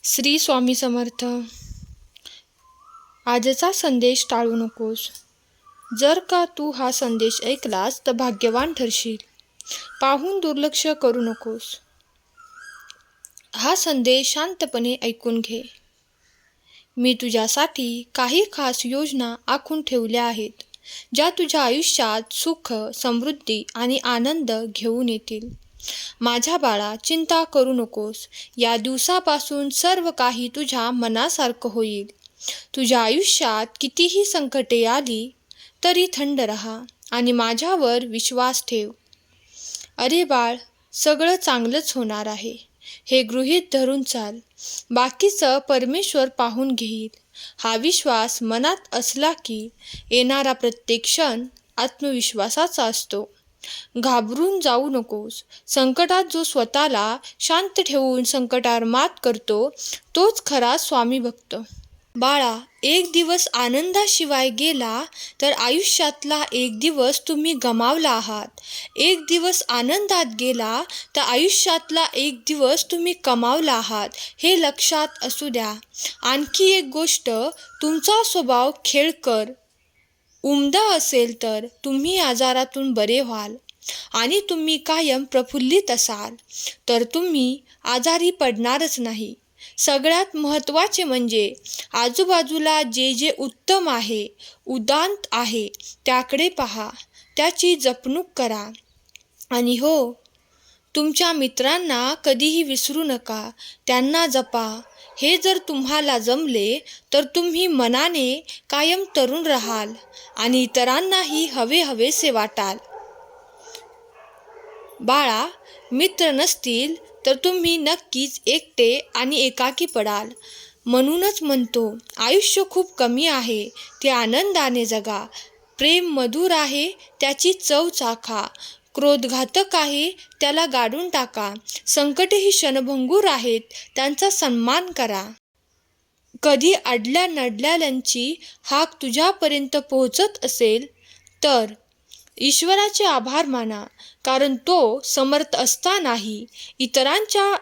श्री स्वामी समर्थ. आजचा संदेश टाळू नकोस. जर का तू हा संदेश ऐकलास तर भाग्यवान ठरशील. पाहून दुर्लक्ष करू नकोस. हा संदेश शांतपणे ऐकून घे. मी तुझ्यासाठी काही खास योजना आखून ठेवल्या आहेत, ज्या तुझ्या आयुष्यात सुख, समृद्धी आणि आनंद घेऊन येतील. माझ्या बाळा, चिंता करू नकोस. या दिवसापासून सर्व काही तुझ्या मनासारखं होईल. तुझ्या आयुष्यात कितीही संकटे आली तरी थंड राहा आणि माझ्यावर विश्वास ठेव. अरे बाळ, सगळं चांगलंच होणार आहे, हे गृहीत धरून चाल. बाकीचं परमेश्वर पाहून घेईल. हा विश्वास मनात असला की येणारा प्रत्येक क्षण आत्मविश्वासाचा असतो. घाबरून जाऊ नकोस. संकटात जो स्वतःला शांत ठेवून संकटावर मात करतो तोच खरा स्वामी भक्त. बाळा, एक दिवस आनंदाशिवाय गेला तर आयुष्यातला एक दिवस तुम्ही गमावला आहात. एक दिवस आनंदात गेला तर आयुष्यातला एक दिवस तुम्ही कमावला आहात, हे लक्षात असू द्या. आणखी एक गोष्ट, तुमचा स्वभाव खेळकर, उमदा असेल तर तुम्ही आजारातून बरे व्हाल. आणि तुम्ही कायम प्रफुल्लित असाल तर तुम्ही आजारी पडणारच नाही. सगळ्यात महत्त्वाचे म्हणजे आजूबाजूला जे जे उत्तम आहे, उदात्त आहे, त्याकडे पहा, त्याची जपणूक करा. आणि हो, तुमच्या मित्रांना कधीही विसरू नका, त्यांना जपा. हे जर तुम्हाला जमले तर तुम्ही मनाने कायम तरुण राहाल आणि इतरांनाही हवेसे वाटाल. बाळा, मित्र नसतील तर तुम्ही नक्कीच एकटे आणि एकाकी पडाल. म्हणूनच म्हणतो, आयुष्य खूप कमी आहे, ते आनंदाने जगा. प्रेम मधुर आहे, त्याची चव चाखा. क्रोध घातक आहे, त्याला गाडून टाका. संकटेही क्षणभंगूर आहेत, त्यांचा सन्मान करा. कधी अडल्या नडल्याची हाक तुझ्यापर्यंत पोहोचत असेल तर ईश्वराचे आभार माना, कारण तो समर्थ असतानाही इतरांच्या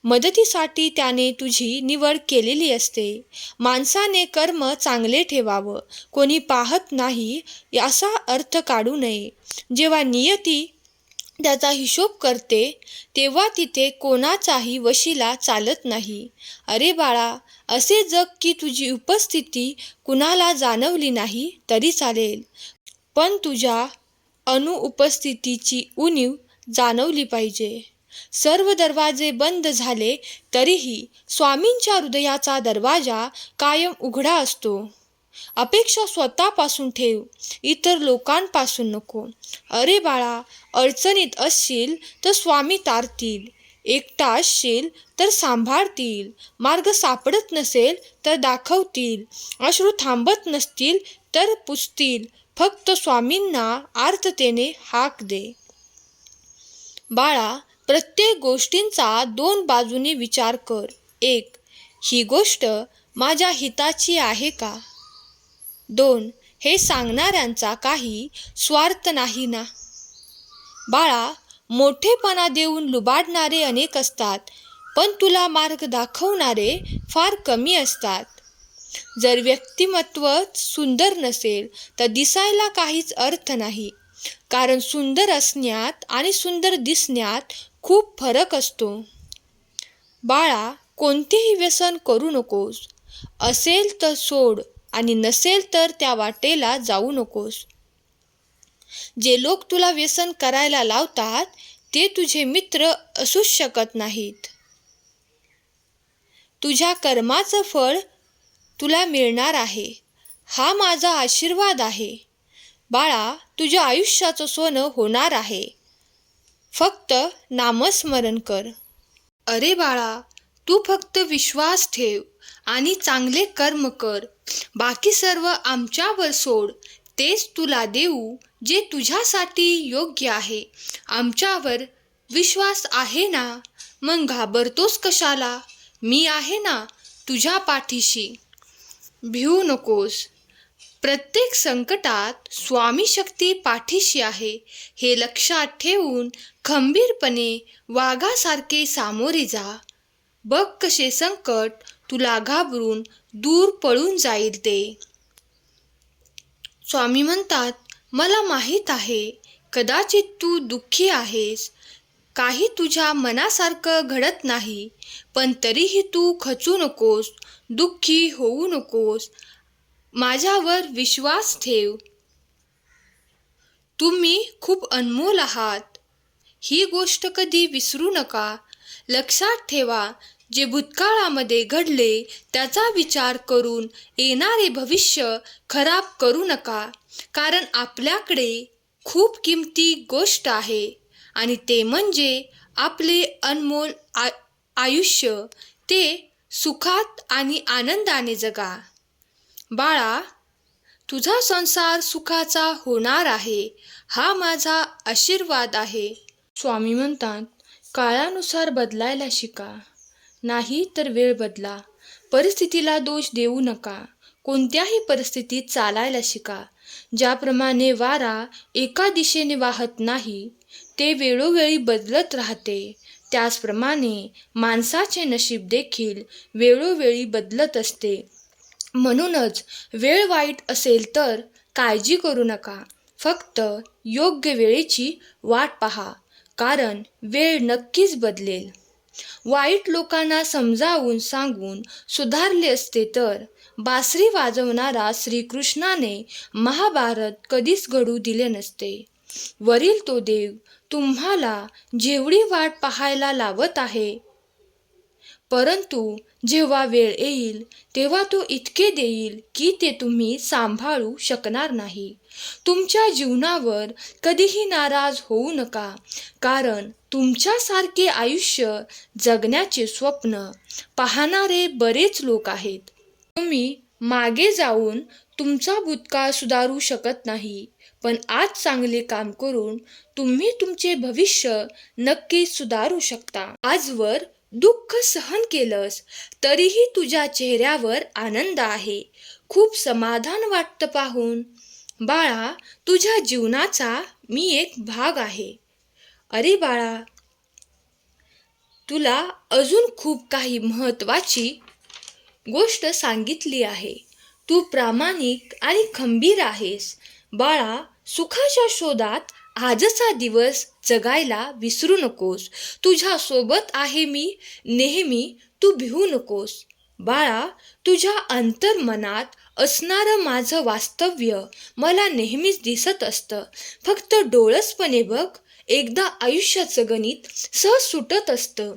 मदतीसाठी त्याने तुझी निवड केलेली असते. माणसाने कर्म चांगले ठेवावं, कोणी पाहत नाही याचा अर्थ काढू नये. जेव्हा नियती त्याचा हिशोब करते तेव्हा तिथे कोणाचाही वशिला चालत नाही. अरे बाळा, असे जग की तुझी उपस्थिती कुणाला जाणवली नाही तरी चालेल, पण तुझ्या अनुपस्थितीची उणीव जाणवली पाहिजे. सर्व दरवाजे बंद झाले तरीही स्वामींच्या हृदयाचा दरवाजा कायम उघडा असतो. अपेक्षा स्वतःपासून ठेव, इतर लोकांपासून नको. अरे बाळा, अडचणीत असशील तर स्वामी तारतील. एकटा असशील तर सांभाळतील. मार्ग सापडत नसेल तर दाखवतील. अश्रू थांबत नसतील तर पुसतील. फक्त स्वामींना आर्ततेने हाक दे. बाळा, प्रत्येक गोष्टींचा दोन बाजूने विचार कर. एक, ही गोष्ट माझ्या हिताची आहे का? दोन, हे सांगणाऱ्यांचा काही स्वार्थ नाही ना? बाळा, मोठेपणा देऊन लुबाडणारे अनेक असतात, पण तुला मार्ग दाखवणारे फार कमी असतात. जर व्यक्तिमत्व सुंदर नसेल तर दिसायला काहीच अर्थ नाही, कारण सुंदर असण्यात आणि सुंदर दिसण्यात खूप फरक असतो. बाळा, कोणतेही व्यसन करू नकोस. असेल तर सोड आणि नसेल तर त्या वाटेला जाऊ नकोस. जे लोक तुला व्यसन करायला लावतात ते तुझे मित्र असूच शकत नाहीत. तुझ्या कर्माचं फळ तुला मिळणार आहे, हा माझा आशीर्वाद आहे. बाळा, तुझ्या आयुष्याचं सोनं होणार आहे. फक्त नामस्मरण कर. अरे बाळा, तू फक्त विश्वास ठेव आणि चांगले कर्म कर. बाकी सर्व आमच्यावर सोड. तेच तुला देऊ जे तुझ्यासाठी योग्य आहे. आमच्यावर विश्वास आहे ना? मग घाबरतोस कशाला? मी आहे ना तुझ्या पाठीशी. भिवू नकोस. प्रत्येक संकटात स्वामी शक्ती पाठीशी आहे, हे लक्षात ठेवून खंबीरपणे वाघासारखे सामोरे जा. बघ कसे संकट तुला घाबरून दूर पळून जाईल ते. स्वामी म्हणतात, मला माहीत आहे कदाचित तू दुःखी आहेस, काही तुझ्या मनासारखं घडत नाही, पण तरीही तू खचू नकोस, दुःखी होऊ नकोस. माझ्यावर विश्वास ठेव. तुम्ही खूप अनमोल आहात. ही गोष्ट कधी विसरू नका. लक्षात ठेवा, जे भूतकाळामध्ये घडले त्याचा विचार करून येणारे भविष्य खराब करू नका, कारण आपल्याकडे खूप किमती गोष्ट आहे आणि ते म्हणजे आपले अनमोल आयुष्य. ते सुखात आणि आनंदाने जगा. बाळा, तुझा संसार सुखाचा होणार आहे, हा माझा आशीर्वाद आहे. स्वामी म्हणतात, काळानुसार बदलायला शिका, नाही तर वेळ बदला. परिस्थितीला दोष देऊ नका. कोणत्याही परिस्थितीत चालायला शिका. ज्याप्रमाणे वारा एका दिशेने वाहत नाही, ते वेळोवेळी बदलत राहते, त्याचप्रमाणे माणसाचे नशीब देखील वेळोवेळी बदलत असते. म्हणूनच वेळ वाईट असेल तर काळजी करू नका. फक्त योग्य वेळेची वाट पहा, कारण वेळ नक्कीच बदलेल. वाईट लोकांना समजावून सांगून सुधारले असते तर बासरी वाजवणारा श्रीकृष्णाने महाभारत कधीच घडू दिले नसते. वरील तो देव तुम्हाला जेवढी वाट पाहायला लावत आहे, परंतु जेव्हा वेळ येईल तेव्हा तो इतके देईल की ते तुम्ही सांभाळू शकणार नाही. तुमच्या जीवनावर कधीही नाराज होऊ नका, कारण तुमच्यासारखे आयुष्य जगण्याचे स्वप्न पाहणारे बरेच लोक आहेत. तुम्ही मागे जाऊन तुमचा भूतकाळ सुधारू शकत नाही, पण आज चांगले काम करून तुम्ही तुमचे भविष्य नक्कीच सुधारू शकता. आजवर दुःख सहन केलंस तरीही तुझ्या चेहऱ्यावर आनंद आहे. खूप समाधान वाटतं पाहून. बाळा, तुझ्या जीवनाचा मी एक भाग आहे. अरे बाळा, तुला अजून खूप काही महत्त्वाची गोष्ट सांगितली आहे. तू प्रामाणिक आणि खंबीर आहेस. बाळा, सुखाच्या शोधात आजचा दिवस जगायला विसरू नकोस. तुझ्या सोबत आहे मी नेहमी, तू भिवू नकोस. बाळा, तुझ्या अंतर्मनात असणारं माझं वास्तव्य मला नेहमीच दिसत असतं. फक्त डोळसपणे बघ, एकदा आयुष्याचं गणित सहज सुटत असतं.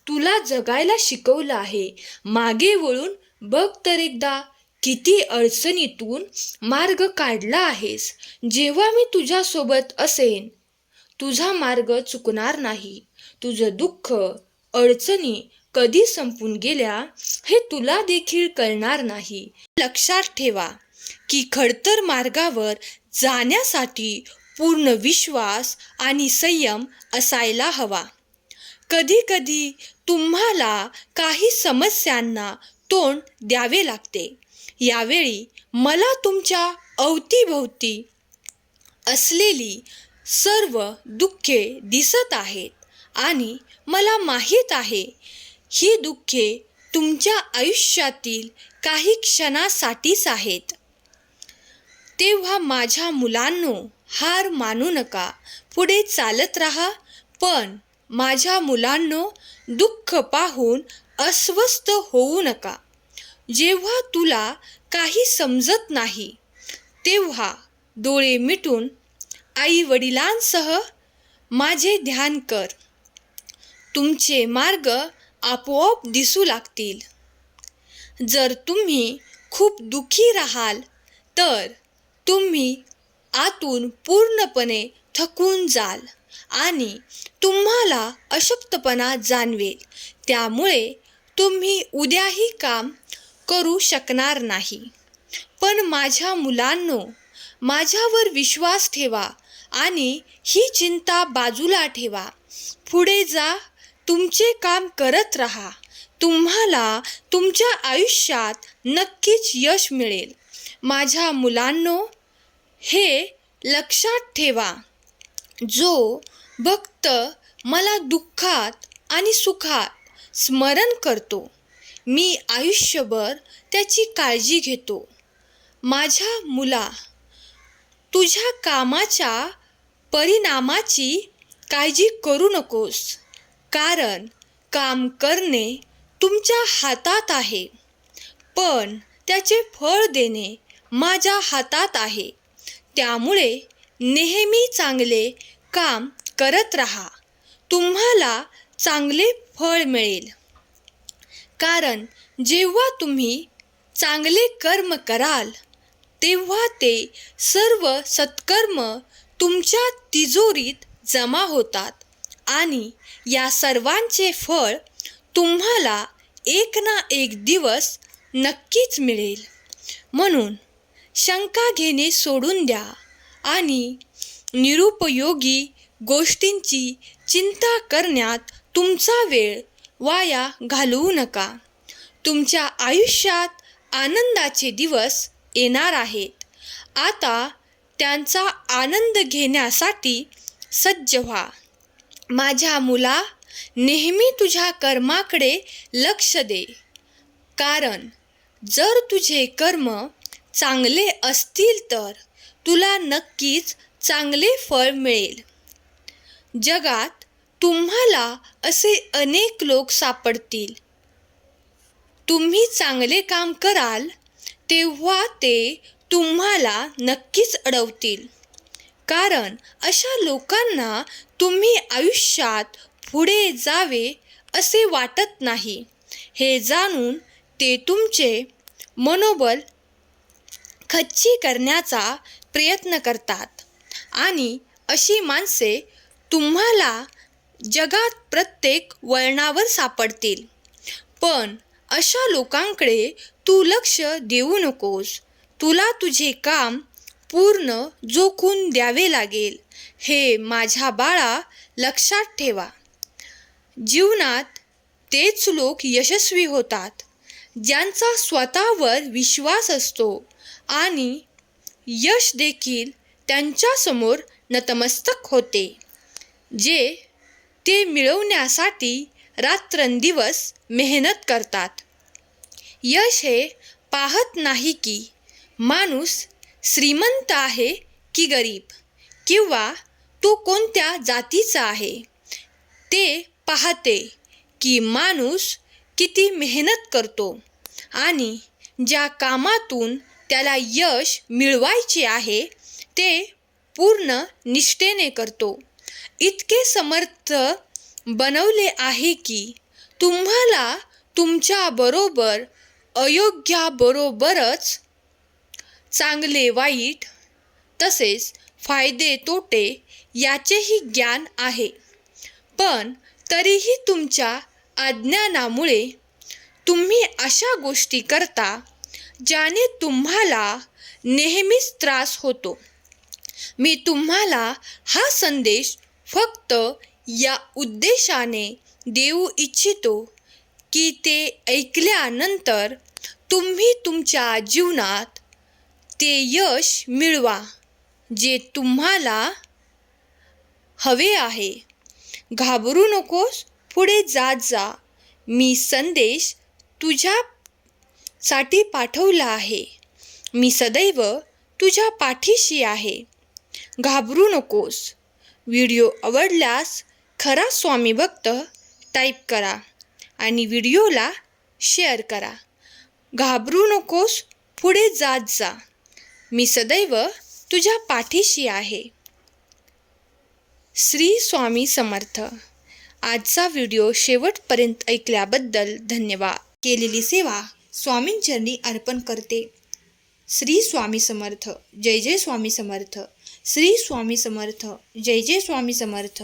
तुला जगायला शिकवलं आहे. मागे वळून बघ तर एकदा, किती अडचणीतून मार्ग काढला आहेस. जेव्हा मी तुझ्यासोबत असेन, तुझा मार्ग चुकणार नाही. तुझं दुःख, अडचणी कधी संपून गेल्या हे तुला देखील कळणार नाही. लक्षात ठेवा की खडतर मार्गावर जाण्यासाठी पूर्ण विश्वास आणि संयम असायला हवा. कधी कधी तुम्हाला काही समस्यांना तोंड द्यावे लागते. यावेळी मला तुमच्या अवतीभोवती असलेली सर्व दुःखे दिसत आहेत आणि मला माहीत आहे ही दुःखे तुमच्या आयुष्यातील काही क्षणासाठीच आहेत. तेव्हा माझ्या मुलांनो, हार मानू नका, पुढे चालत राहा. पण माझ्या मुलांनो, दुःख पाहून अस्वस्थ होऊ नका. जेव्हा तुला काही समजत नाही तेव्हा डोळे मिटून आई वडिलांसह माझे ध्यान कर. तुमचे मार्ग आपोआप दिसू लागतील. जर तुम्ही खूप दुःखी राहाल तर तुम्ही आतून पूर्णपणे थकून जाल आणि तुम्हाला अशक्तपणा जाणवेल. त्यामुळे तुम्ही उद्याही काम करू शकणार नाही. पण माझ्या मुलांनो, माझ्यावर विश्वास ठेवा आणि ही चिंता बाजूला ठेवा. पुढे जा, तुमचे काम करत राहा. तुम्हाला तुमच्या आयुष्यात नक्कीच यश मिळेल. माझ्या मुलांनो, हे लक्षात ठेवा, जो भक्त मला दुःखात आणि सुखात स्मरण करतो मी आयुष्यभर त्याची काळजी घेतो. माझ्या मुला, तुझ्या कामाच्या परिणामाची काळजी करू नकोस, कारण काम करणे तुमच्या हातात आहे, पण त्याचे फळ देणे माझ्या हातात आहे. त्यामुळे नेहमी चांगले काम करत राहा. तुम्हाला चांगले फळ मिळेल, कारण जेव्हा तुम्ही चांगले कर्म कराल तेव्हा ते सर्व सत्कर्म तुमच्या तिजोरीत जमा होतात आणि या सर्वांचे फळ तुम्हाला एक ना एक दिवस नक्कीच मिळेल. म्हणून शंका घेणे सोडून द्या आणि निरुपयोगी गोष्टींची चिंता करण्यात तुमचा वेळ वाया घालवू नका. तुमच्या आयुष्यात आनंदाचे दिवस येणार आहेत. आता त्यांचा आनंद घेण्यासाठी सज्ज व्हा. माझ्या मुला, नेहमी तुझ्या कर्माकडे लक्ष दे, कारण जर तुझे कर्म चांगले असतील तर तुला नक्कीच चांगले फळ मिळेल. जगात तुम्हाला असे अनेक लोक सापडतील. तुम्ही चांगले काम कराल तेव्हा ते तुम्हाला नक्कीच अडवतील, कारण अशा लोकांना तुम्ही आयुष्यात पुढे जावे असे वाटत नाही. हे जाणून ते तुमचे मनोबल खच्ची करण्याचा प्रयत्न करतात आणि अशी माणसे तुम्हाला जगात प्रत्येक वळणावर सापडतील. पण अशा लोकांकडे तू लक्ष देऊ नकोस. तुला तुझे काम पूर्ण जोखून द्यावे लागेल. हे माझ्या बाळा, लक्षात ठेवा. जीवनात तेच लोक यशस्वी होतात ज्यांचा स्वतःवर विश्वास असतो आणि यश देखील त्यांच्यासमोर नतमस्तक होते. जे ते मिळवण्यासाठी रात्रंदिवस मेहनत करतात. यश हे पाहत नाही की माणूस श्रीमंत आहे की गरीब, किंवा तो कोणत्या जातीचा आहे. ते पाहते की माणूस किती मेहनत करतो आणि ज्या कामातून त्याला यश मिळवायचे आहे ते पूर्ण निष्ठेने करतो. इतके समर्थ बनवले आहे की तुम्हाला तुमच्याबरोबर अयोग्याबरोबरच चांगले वाईट तसेच फायदे तोटे याचेही ज्ञान आहे. पण तरीही तुमच्या अज्ञानामुळे तुम्ही अशा गोष्टी करता ज्याने तुम्हाला नेहमीच त्रास होतो. मी तुम्हाला हा संदेश फक्त या उद्देशाने देऊ इच्छितो की ते ऐकल्यानंतर तुम्ही तुमच्या जीवनात ते यश मिळवा जे तुम्हाला हवे आहे. घाबरू नकोस, पुढे जात जा. मी संदेश तुझ्यासाठी पाठवला आहे. मी सदैव तुझ्या पाठीशी आहे. घाबरू नकोस. व्हिडिओ आवडल्यास खरा स्वामी भक्त टाईप करा आणि व्हिडिओला शेअर करा. घाबरू नकोस, पुढे जात जा. मी सदैव तुझ्या पाठीशी आहे. श्री स्वामी समर्थ. आजचा व्हिडिओ शेवटपर्यंत ऐकल्याबद्दल धन्यवाद. केलेली सेवा स्वामींचरणी अर्पण करते. श्री स्वामी समर्थ. जय जय स्वामी समर्थ. श्री स्वामी समर्थ. जय जय स्वामी समर्थ.